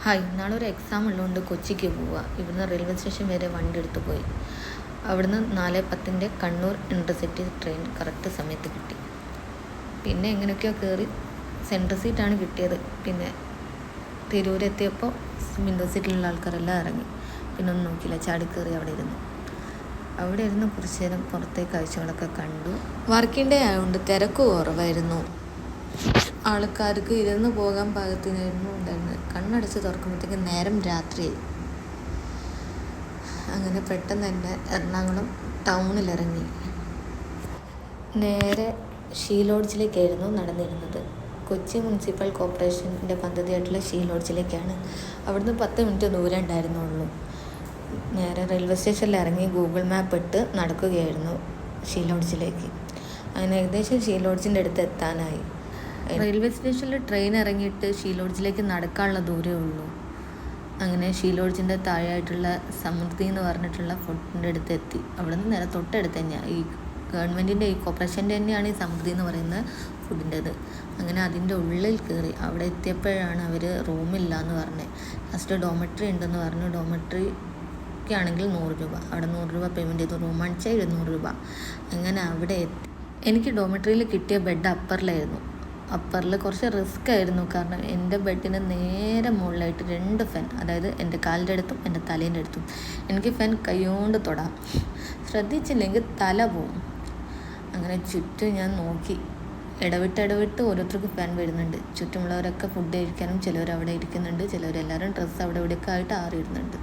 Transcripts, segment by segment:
Hi, നാളെ ഒരു exam ഉള്ളതുകൊണ്ട് കൊച്ചിക്ക് പോവുക. ഇവിടുന്ന് റെയിൽവേ സ്റ്റേഷൻ വരെ വണ്ടി എടുത്ത് പോയി. അവിടുന്ന് 4:10 കണ്ണൂർ ഇൻ്റർസിറ്റി ട്രെയിൻ കറക്റ്റ് സമയത്ത് കിട്ടി. പിന്നെ എങ്ങനെയൊക്കെയോ കയറി സെൻട്രൽ സീറ്റാണ് കിട്ടിയത്. പിന്നെ തിരൂരെത്തിയപ്പോൾ വിൻഡോ സീറ്റിലുള്ള ആൾക്കാരെല്ലാം ഇറങ്ങി. പിന്നെ ഒന്നും നോക്കിയില്ല, ചാടിക്കയറി അവിടെ ഇരുന്ന് കുറച്ച് നേരം പുറത്തെ കാഴ്ചകളൊക്കെ കണ്ടു. വർക്കിംഗ് ഡേ ആയതുകൊണ്ട് തിരക്ക് കുറവായിരുന്നു. ആൾക്കാർക്ക് ഇരുന്ന് പോകാൻ പാകത്തിനായിരുന്നു ഉണ്ടായിരുന്നത്. കണ്ണടച്ച് തുറക്കുമ്പോഴത്തേക്ക് നേരം രാത്രിയായി. അങ്ങനെ പെട്ടെന്ന് തന്നെ എറണാകുളം ടൗണിലിറങ്ങി നേരെ ഷീ ലോഡ്ജിലേക്കായിരുന്നു നടന്നിരുന്നത്. കൊച്ചി മുനിസിപ്പൽ കോർപ്പറേഷൻ്റെ പദ്ധതിയായിട്ടുള്ള ഷീ ലോഡ്ജിലേക്കാണ്. അവിടുന്ന് 10 മിനിറ്റ് ദൂരം ഉണ്ടായിരുന്നുള്ളൂ. നേരെ റെയിൽവേ സ്റ്റേഷനിൽ ഇറങ്ങി ഗൂഗിൾ മാപ്പ് ഇട്ട് നടക്കുകയായിരുന്നു ഷീ ലോഡ്ജിലേക്ക്. അങ്ങനെ ഏകദേശം ഷീ ലോഡ്ജിൻ്റെ അടുത്ത് എത്താനായി. റെയിൽവേ സ്റ്റേഷനിൽ ട്രെയിൻ ഇറങ്ങിയിട്ട് ഷീ ലോഡ്ജിലേക്ക് നടക്കാനുള്ള ദൂരമേ ഉള്ളൂ. അങ്ങനെ ഷീ ലോഡ്ജിൻ്റെ താഴെയായിട്ടുള്ള സമൃദ്ധി എന്ന് പറഞ്ഞിട്ടുള്ള ഫുഡിൻ്റെ അടുത്ത് എത്തി. അവിടെ നിന്ന് നേരെ തൊട്ടടുത്ത് തന്നെയാണ് ഈ ഗവൺമെൻറ്റിൻ്റെ ഈ കോർപ്പറേഷൻ്റെ തന്നെയാണ് ഈ സമൃദ്ധി എന്ന് പറയുന്ന ഫുഡിൻ്റെത്. അങ്ങനെ അതിൻ്റെ ഉള്ളിൽ കയറി. അവിടെ എത്തിയപ്പോഴാണ് അവർ റൂമില്ല എന്ന് പറഞ്ഞത്. ലാസ്റ്റ് ഡോമെട്രി ഉണ്ടെന്ന് പറഞ്ഞു. ഡോമെട്രിക്ക് ആണെങ്കിൽ 100 രൂപ. അവിടെ 100 രൂപ പേയ്മെൻറ്റ് ചെയ്തു. റൂം അടിച്ചാൽ 200 രൂപ. അങ്ങനെ അവിടെ എത്തി. എനിക്ക് ഡോമെട്രിയിൽ കിട്ടിയ ബെഡ് അപ്പറിൽ കുറച്ച് റിസ്ക് ആയിരുന്നു. കാരണം എൻ്റെ ബെഡിന് നേരെ മുകളിലായിട്ട് 2 ഫാൻ, അതായത് എൻ്റെ കാലിൻ്റെ അടുത്തും എൻ്റെ തലേൻ്റെ അടുത്തും. എനിക്ക് ഫാൻ കൈകൊണ്ട് തൊടാം, ശ്രദ്ധിച്ചില്ലെങ്കിൽ തല പോവും. അങ്ങനെ ചുറ്റും ഞാൻ നോക്കി, ഇടവിട്ട് ഓരോരുത്തർക്ക് ഫാൻ വരുന്നുണ്ട്. ചുറ്റുമുള്ളവരൊക്കെ ഫുഡ് കഴിക്കാനും ചിലവർ അവിടെ ഇരിക്കുന്നുണ്ട്. ചിലവരെല്ലാവരും ഡ്രസ്സ് അവിടെ ഇവിടെയൊക്കെ ആയിട്ട് ആറിയിടുന്നുണ്ട്.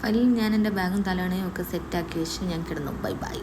അതിൽ ഞാൻ എൻ്റെ ബാഗും തലയണയും ഒക്കെ സെറ്റാക്കി വെച്ച് ഞാൻ കിടന്നു. ബൈ.